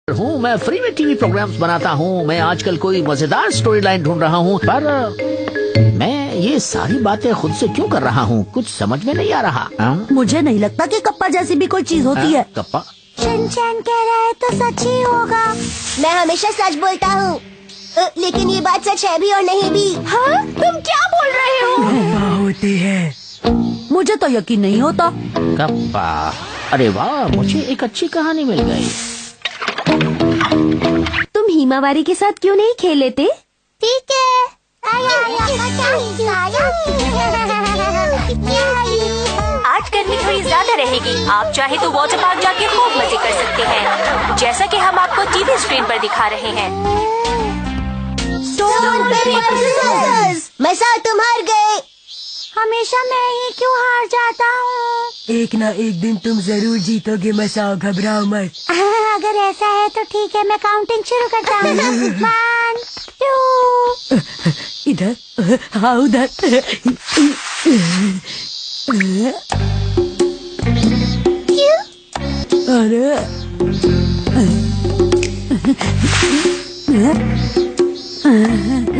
हूँ। मैं फ्री में टीवी प्रोग्राम्स बनाता हूँ। मैं आजकल कोई मजेदार स्टोरी लाइन ढूंढ रहा हूँ, पर मैं ये सारी बातें खुद से क्यों कर रहा हूँ, कुछ समझ में नहीं आ रहा। मुझे नहीं लगता कि कप्पा जैसी भी कोई चीज होती है। कप्पा शिनचैन कह रहा है तो सच ही होगा। मैं हमेशा सच बोलता हूँ, लेकिन ये बात सच है भी और नहीं भी। हाँ? तुम क्या बोल रहे हो? होती है, मुझे तो यकीन नहीं होता। कप्पा, अरे वाह, मुझे एक अच्छी कहानी मिल गई। तुम हिमावारी के साथ क्यों नहीं खेल लेते? ठीक है। आज गर्मी थोड़ी ज्यादा रहेगी। आप चाहे तो वाटर पार्क जाके खूब मजे कर सकते हैं, जैसा कि हम आपको टीवी स्क्रीन पर दिखा रहे हैं। मसा, तुम हार गए। हमेशा मैं ही क्यों हार जाता हूँ? एक ना एक दिन तुम जरूर जीतोगे मसाओ, घबराओ मत। अगर ऐसा है तो ठीक है, मैं काउंटिंग शुरू करता हूँ। 1, 2। इधर, हाँ उधर। क्यों? अरे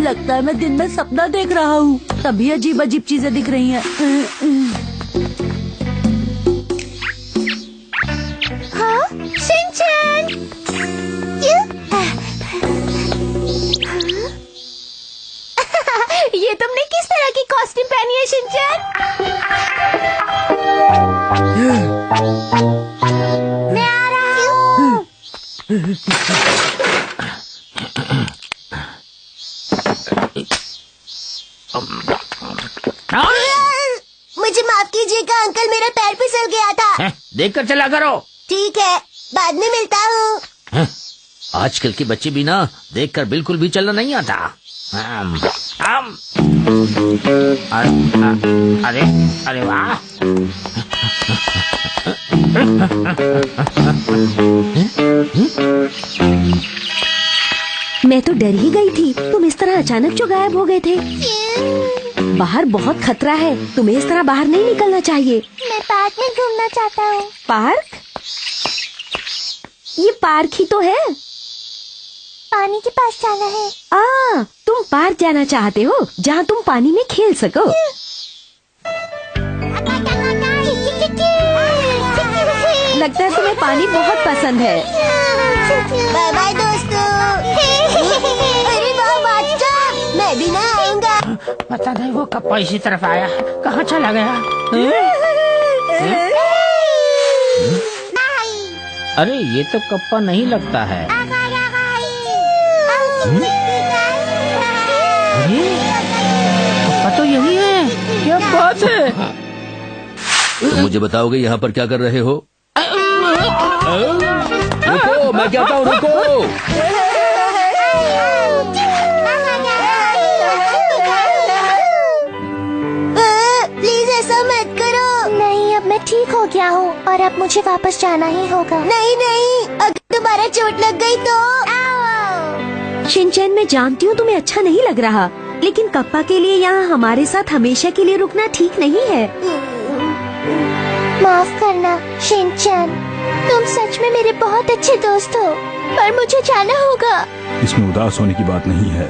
लगता है मैं दिन में सपना देख रहा हूँ, तभी अजीब अजीब चीजें दिख रही हैं। हाँ? शिनचैन! क्यों? ये तुमने किस तरह की कॉस्ट्यूम पहनी है शिनचैन? मैं आ रहा हूँ। मुझे माफ कीजिएगा अंकल, मेरा पैर फिसल गया था। देखकर चला करो। ठीक है, बाद में मिलता हूँ। आजकल के बच्चे भी ना देखकर बिल्कुल भी चलना नहीं आता। अरे अरे वाह, मैं तो डर ही गई थी, तुम इस तरह अचानक जो गायब हो गए थे। बाहर बहुत खतरा है, तुम्हें इस तरह बाहर नहीं निकलना चाहिए। मैं पार्क में घूमना चाहता हूँ। पार्क? ये पार्क ही तो है। पानी के पास जाना है। तुम पार्क जाना चाहते हो जहाँ तुम पानी में खेल सको। लगता है तुम्हें पानी बहुत पसंद है। बाय बाय दोस्तों। अरे वाह मास्टर, मैं भी ना आऊंगा। पता नहीं वो कप्पा इसी तरफ आया, कहाँ चला गया? अरे ये तो कप्पा नहीं लगता है। अरे कप्पा तो यही है, क्या बात है? तो मुझे बताओगे यहाँ पर क्या कर रहे हो? रुको, मैं कहता हूँ रुको। प्लीज ऐसा मत करो। नहीं, अब मैं ठीक हो गया हूँ और अब मुझे वापस जाना ही होगा। नहीं नहीं, अगर दोबारा चोट लग गई तो। शिनचैन, मैं जानती हूँ तुम्हें अच्छा नहीं लग रहा, लेकिन कप्पा के लिए यहाँ हमारे साथ हमेशा के लिए रुकना ठीक नहीं है। माफ करना शिनचैन, तुम सच में मेरे बहुत अच्छे दोस्त हो, पर मुझे जाना होगा। इसमें उदास होने की बात नहीं है।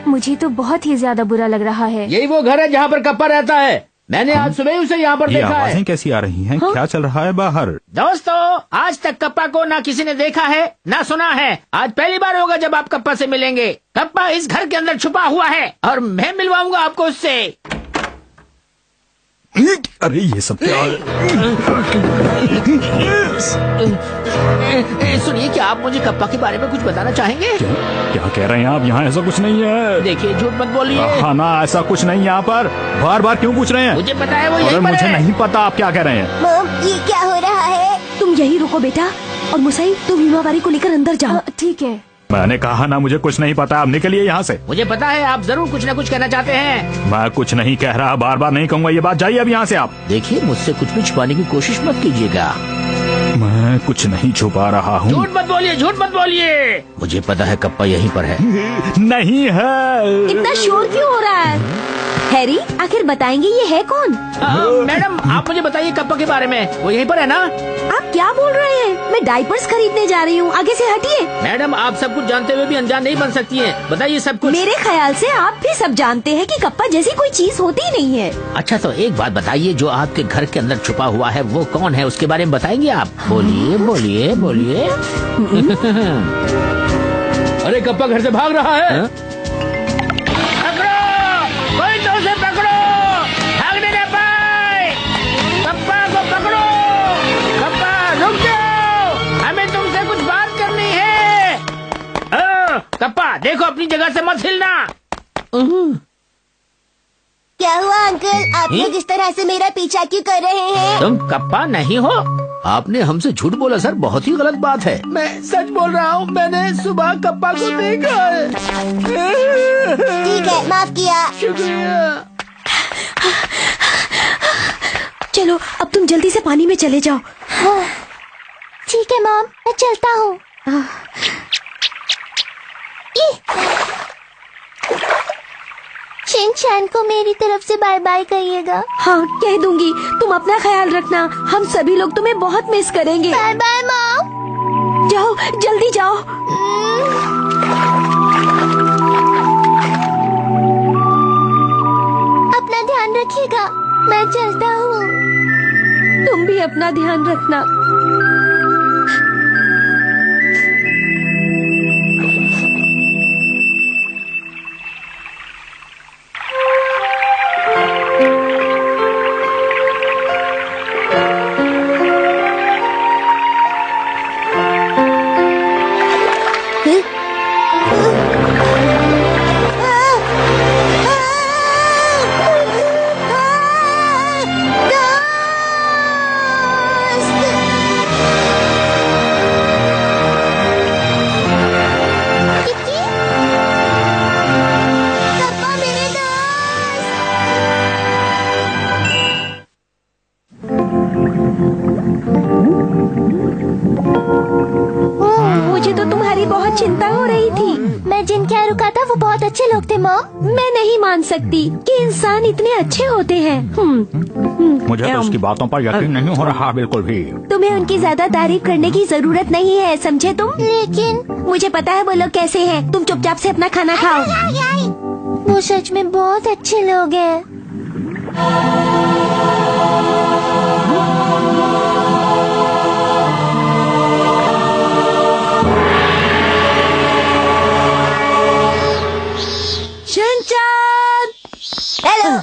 मुझे तो बहुत ही ज्यादा बुरा लग रहा है। यही वो घर है जहाँ पर कप्पा रहता है। मैंने आज सुबह ही उसे यहाँ पर ये देखा है। आवाजें कैसी आ रही हैं? क्या चल रहा है बाहर? दोस्तों, आज तक कप्पा को ना किसी ने देखा है ना सुना है। आज पहली बार होगा जब आप कप्पा से मिलेंगे। कप्पा इस घर के अंदर छुपा हुआ है और मैं मिलवाऊंगा आपको उससे। अरे ये सब क्या है? सुनिए, क्या आप मुझे कप्पा के बारे में कुछ बताना चाहेंगे? क्या कह रहे हैं आप? यहाँ ऐसा कुछ नहीं है। देखिए, झूठ मत बोलिए। हाँ ना, ऐसा कुछ नहीं यहाँ पर। बार बार क्यों पूछ रहे हैं? मुझे पता है वो यहीं अरे पर मुझे है। नहीं पता आप क्या कह रहे हैं। मॉम, ये क्या हो रहा है? तुम यही रुको बेटा, और मुसाई तुम हिमावारी को लेकर अंदर जाओ। ठीक है। मैंने कहा ना मुझे कुछ नहीं पता, आप निकलिए यहाँ से। मुझे पता है आप जरूर कुछ न कुछ कहना चाहते हैं। मैं कुछ नहीं कह रहा, बार बार नहीं कहूँगा ये बात। जाइए अब यहाँ से आप। देखिए, मुझसे कुछ भी छुपाने की कोशिश मत कीजिएगा। मैं कुछ नहीं छुपा रहा हूँ। झूठ मत बोलिए, झूठ मत बोलिए। मुझे पता है कप्पा यहीं पर है। नहीं है। इतना शोर क्यों हो रहा है? हैरी, आखिर बताएंगे ये है कौन? मैडम आप मुझे बताइए कप्पा के बारे में, वो यहीं पर है ना? आप क्या बोल रहे हैं? मैं डायपर्स खरीदने जा रही हूँ, आगे से हटिए। मैडम आप सब कुछ जानते हुए भी अनजान नहीं बन सकती हैं। बताइए सब कुछ। मेरे ख्याल से आप भी सब जानते हैं कि कप्पा जैसी कोई चीज होती ही नहीं है। अच्छा तो एक बात बताइए, जो आपके घर के अंदर छुपा हुआ है वो कौन है, उसके बारे में बताएंगे आप? बोलिए बोलिए बोलिए। अरे कप्पा घर से भाग रहा है। पकड़ो, कोई तो उसे पकड़ो, भागने न पाए। कप्पा को पकड़ो। कप्पा रुक जाओ, हमें तुमसे कुछ बात करनी है। कप्पा देखो अपनी जगह से मत हिलना। क्या हुआ अंकल, आप लोग इस तरह से मेरा पीछा क्यों कर रहे हैं? तुम कप्पा नहीं हो? आपने हमसे झूठ बोला सर, बहुत ही गलत बात है। मैं सच बोल रहा हूँ, मैंने सुबह कप्पा को देखा है। ठीक है, माफ किया। शुक्रिया। चलो अब तुम जल्दी से पानी में चले जाओ। ठीक है मॉम, मैं चलता हूँ। शिनचैन को मेरी तरफ से बाय बाय कहिएगा। हाँ कह दूंगी, तुम अपना ख्याल रखना, हम सभी लोग तुम्हें बहुत मिस करेंगे। Bye bye mom. जाओ जल्दी जाओ। अपना ध्यान रखिएगा, मैं चलता हूँ। तुम भी अपना ध्यान रखना। मुझे तो तुम्हारी बहुत चिंता हो रही थी। मैं जिनके यहाँ रुका था वो बहुत अच्छे लोग थे मॉम। मैं नहीं मान सकती कि इंसान इतने अच्छे होते हैं। मुझे तो उसकी बातों पर यकीन नहीं हो रहा बिल्कुल भी। तुम्हें उनकी ज्यादा तारीफ करने की जरूरत नहीं है, समझे तुम? लेकिन मुझे पता है वो लोग कैसे हैं। तुम चुपचाप से अपना खाना खाओ। वो सच में बहुत अच्छे लोग हैं। शिनचैन! हेलो।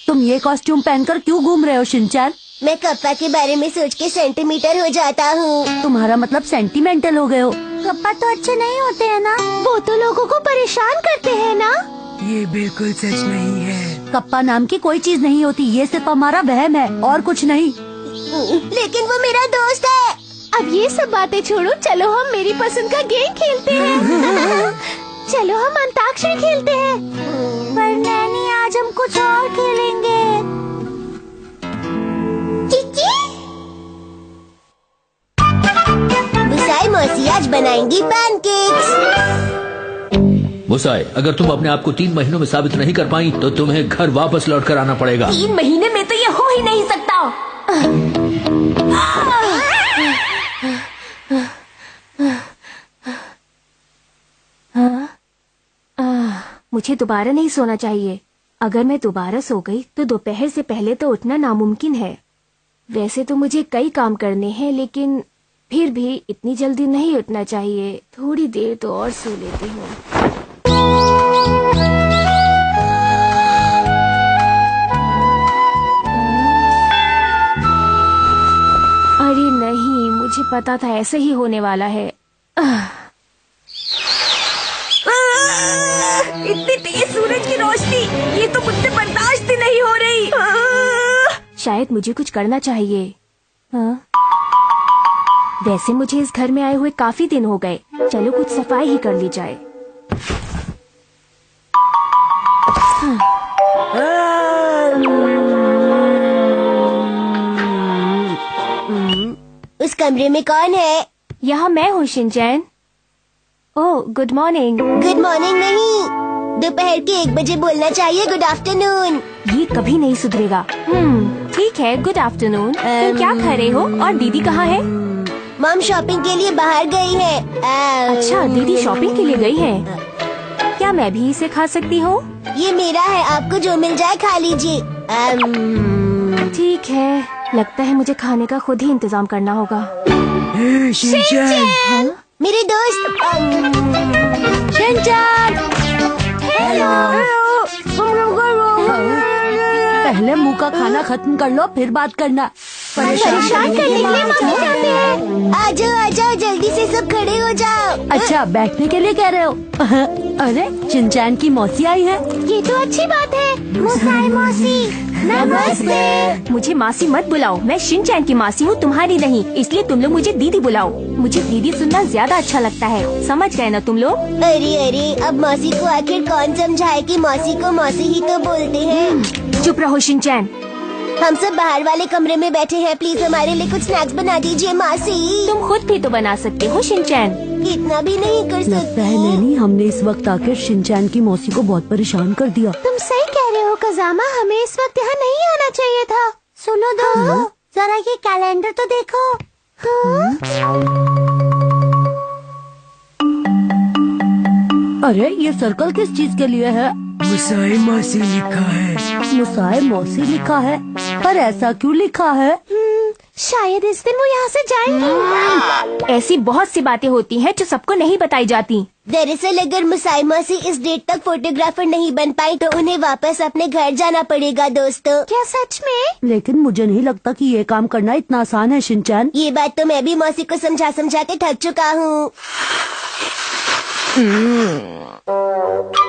तुम ये कॉस्ट्यूम पहनकर क्यों घूम रहे हो शिनचैन? मैं कप्पा के बारे में सोच के सेंटीमीटर हो जाता हूँ। तुम्हारा मतलब सेंटीमेंटल हो गए हो। कप्पा तो अच्छे नहीं होते हैं ना, वो तो लोगों को परेशान करते हैं ना। ये बिल्कुल सच नहीं है। कप्पा नाम की कोई चीज नहीं होती, ये सिर्फ हमारा वहम है और कुछ नहीं। लेकिन वो मेरा दोस्त है। अब ये सब बातें छोड़ो, चलो हम मेरी पसंद का गेम खेलते हैं। चलो हम अंताक्षरी खेलते हैं। पर नैनी आज हम कुछ और खेलेंगे। बुसाई मौसी आज बनाएंगी पैनकेक्स। मुसाई, अगर तुम अपने आप को 3 महीनों में साबित नहीं कर पाई तो तुम्हें घर वापस लौट कर आना पड़ेगा। 3 महीने में तो ये हो ही नहीं सकता। मुझे दोबारा नहीं सोना चाहिए। अगर मैं दोबारा सो गई तो दोपहर से पहले तो उठना नामुमकिन है। वैसे तो मुझे कई काम करने हैं, लेकिन फिर भी इतनी जल्दी नहीं उठना चाहिए। थोड़ी देर तो और सो लेती हूँ। अरे नहीं, मुझे पता था ऐसे ही होने वाला है। इतनी तेज सूरज की रोशनी, ये तो मुझसे बर्दाश्त ही नहीं हो रही। शायद मुझे कुछ करना चाहिए। वैसे मुझे इस घर में आए हुए काफी दिन हो गए। चलो कुछ सफाई ही कर ली जाए। उस कमरे में कौन है? यहाँ मैं हूँ Shinchan. Oh good morning. Good morning नहीं, दोपहर के 1 बजे बोलना चाहिए गुड आफ्टरनून। ये कभी नहीं सुधरेगा। ठीक है, गुड आफ्टरनून। तुम क्या खा रहे हो और दीदी कहाँ है? मॉम शॉपिंग के लिए बाहर गई है। अच्छा, दीदी शॉपिंग के लिए गई है। क्या मैं भी इसे खा सकती हूँ? ये मेरा है, आपको जो मिल जाए खा लीजिए। ठीक है, लगता है मुझे खाने का खुद ही इंतजाम करना होगा। शिनचैन, मेरे दोस्त शिनचैन, पहले मुंह का खाना खत्म कर लो, फिर बात करना। परेशान करने के लिए माफी चाहते हैं। आ जाओ जल्दी से सब खड़े हो जाओ। अच्छा, बैठने के लिए कह रहे हो? अरे, शिनचैन की मौसी आई है। ये तो अच्छी बात है। मुसाई मौसी, नमस्ते। मुझे मासी मत बुलाओ, मैं शिनचैन की मासी हूँ, तुम्हारी नहीं। इसलिए तुम लोग मुझे दीदी बुलाओ। मुझे दीदी सुनना ज्यादा अच्छा लगता है, समझ गए ना तुम लोग? अरे, अब मौसी को आखिर कौन समझाए कि मौसी को मौसी ही तो बोलते हैं। चुप रहो शिनचैन। हम सब बाहर वाले कमरे में बैठे हैं, प्लीज हमारे लिए कुछ स्नैक्स बना दीजिए मासी। तुम खुद भी तो बना सकते हो शिनचैन। इतना भी नहीं कर लगता सकते। है नैनी, हमने इस वक्त आकर शिनचैन की मौसी को बहुत परेशान कर दिया। तुम सही कह रहे हो कजामा, हमें इस वक्त यहाँ नहीं आना चाहिए था। सुनो दोस्तों, जरा ये कैलेंडर तो देखो। अरे, ये सर्कल किस चीज के लिए है? मुसाई मौसी लिखा है। मुसाए मौसी लिखा है, पर ऐसा क्यों लिखा है? शायद इस दिन वो यहाँ से जाएंगी। ऐसी बहुत सी बातें होती हैं जो सबको नहीं बताई जाती। दरअसल अगर मुसाई मौसी इस डेट तक फोटोग्राफर नहीं बन पाई तो उन्हें वापस अपने घर जाना पड़ेगा दोस्तों। क्या सच में? लेकिन मुझे नहीं लगता कि ये काम करना इतना आसान है शिनचैन। ये बात तो मैं भी मौसी को समझा के थक चुका हूँ।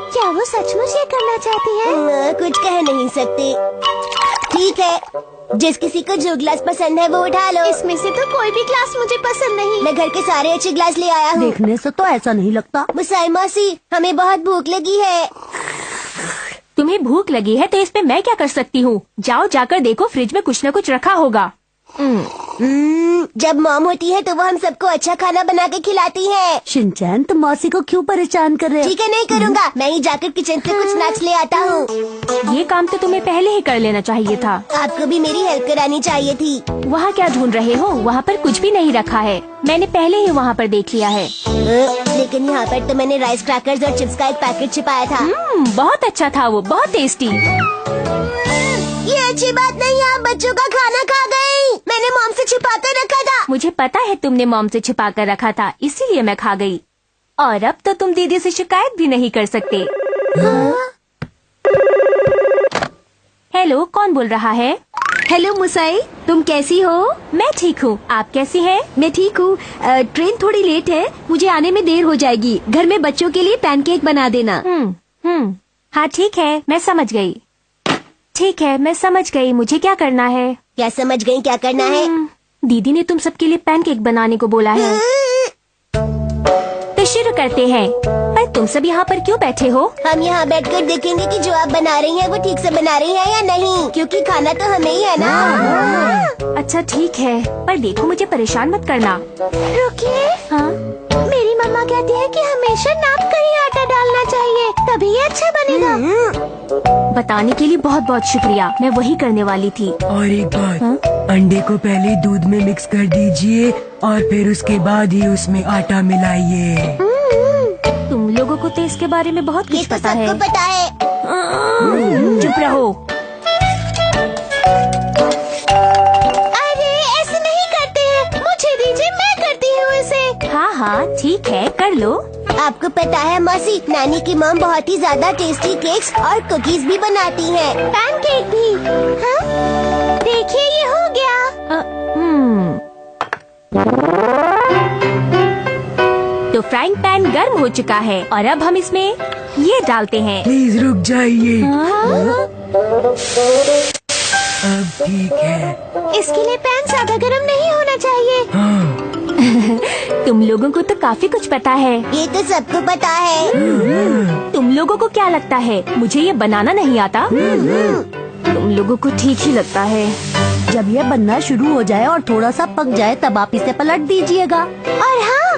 क्या वो सचमुच ये करना चाहती है? कुछ कह नहीं सकते। ठीक है, जिस किसी को जो ग्लास पसंद है वो उठा लो। इसमें से तो कोई भी ग्लास मुझे पसंद नहीं। मैं घर के सारे अच्छे ग्लास ले आया हूँ। देखने से तो ऐसा नहीं लगता। मुसाई मौसी, हमें बहुत भूख लगी है। तुम्हें भूख लगी है तो इस पे मैं क्या कर सकती हूँ? जाओ जाकर देखो, फ्रिज में कुछ न कुछ रखा होगा। जब मॉम होती है तो वो हम सबको अच्छा खाना बना के खिलाती है। शिनचैन, तुम मौसी को क्यों परेशान कर रहे हो? ठीक है, नहीं करूँगा। मैं ही जाकर किचन से कुछ स्नैक्स ले आता हूँ। ये काम तो तुम्हें पहले ही कर लेना चाहिए था। आपको भी मेरी हेल्प करानी चाहिए थी। वहाँ क्या ढूंढ रहे हो? वहाँ पर कुछ भी नहीं रखा है, मैंने पहले ही वहाँ पर देख लिया है। लेकिन यहाँ पर तो मैंने राइस क्रैकर्स और चिप्स का एक पैकेट छिपाया था। बहुत अच्छा था वो, बहुत टेस्टी। ये अच्छी बात नहीं है, आप बच्चों का खाना खा गई। मैंने मॉम से छिपा कर रखा था। मुझे पता है तुमने मॉम से छिपा कर रखा था, इसीलिए मैं खा गई। और अब तो तुम दीदी से शिकायत भी नहीं कर सकते। हेलो, कौन बोल रहा है? हेलो मुसाई, तुम कैसी हो? मैं ठीक हूँ, आप कैसी हैं? मैं ठीक हूँ। ट्रेन थोड़ी लेट है, मुझे आने में देर हो जाएगी। घर में बच्चों के लिए पैनकेक बना देना। हाँ ठीक है, मैं समझ गई। ठीक है, मैं समझ गई। मुझे क्या करना है? क्या समझ गई क्या करना है? दीदी ने तुम सबके लिए पैनकेक बनाने को बोला है। तो शुरू करते हैं। पर तुम सब यहाँ पर क्यों बैठे हो? हम यहाँ बैठकर देखेंगे कि जो आप बना रही हैं वो ठीक से बना रही हैं या नहीं, क्योंकि खाना तो हमें ही है ना। अच्छा ठीक है, पर देखो मुझे परेशान मत करना। रुकिए, हाँ? मेरी मम्मा कहती है कि हमेशा नाप कर ही आटा डालना चाहिए, तभी ये अच्छा बनेगा। बताने के लिए बहुत बहुत शुक्रिया, मैं वही करने वाली थी। और एक बात, अंडे को पहले दूध में मिक्स कर दीजिए और फिर उसके बाद ही उसमें आटा मिलाइए। तुम लोगों को तो इसके बारे में बहुत ये कुछ तो पता है। सबको पता है। चुप रहो। अरे ऐसे नहीं करते हैं, मुझे दीजिए, मैं करती हूँ इसे। हाँ हाँ ठीक है, कर लो। आपको पता है मौसी, नानी की मॉम बहुत ही ज्यादा टेस्टी केक्स और कुकीज भी बनाती हैं। पैनकेक भी। हाँ? देखिए ये हो गया। तो फ्राइंग पैन गर्म हो चुका है और अब हम इसमें ये डालते हैं। प्लीज रुक जाइए। अब ठीक है। इसके लिए पैन ज्यादा गर्म नहीं होना चाहिए। हाँ। तुम लोगों को तो काफी कुछ पता है। ये तो सबको पता है। तुम लोगों को क्या लगता है मुझे ये बनाना नहीं आता? तुम लोगों को ठीक ही लगता है। जब ये बनना शुरू हो जाए और थोड़ा सा पक जाए तब आप इसे पलट दीजिएगा। और हाँ,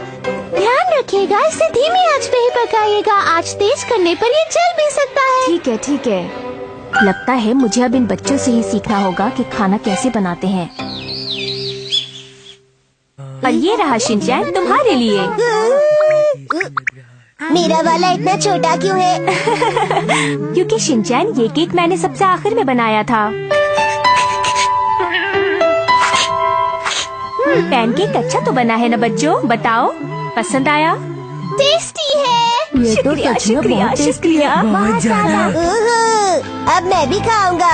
ध्यान रखिएगा, इसे धीमी आंच पे ही पकाइएगा। आंच तेज करने पर ये जल भी सकता है। ठीक है ठीक है। लगता है मुझे अब इन बच्चों से ही सीखना होगा कि खाना कैसे बनाते हैं। और ये रहा शिनचैन तुम्हारे लिए। मेरा वाला इतना छोटा क्यों है? क्योंकि शिनचैन ये केक मैंने सबसे आखिर में बनाया था। पैनकेक अच्छा तो बना है ना बच्चों, बताओ पसंद आया? टेस्टी है। ये तो शुक्रिया, सच में शुक्रिया, बहुत टेस्टी है। बहुत ज्यादा। अब मैं भी खाऊंगा।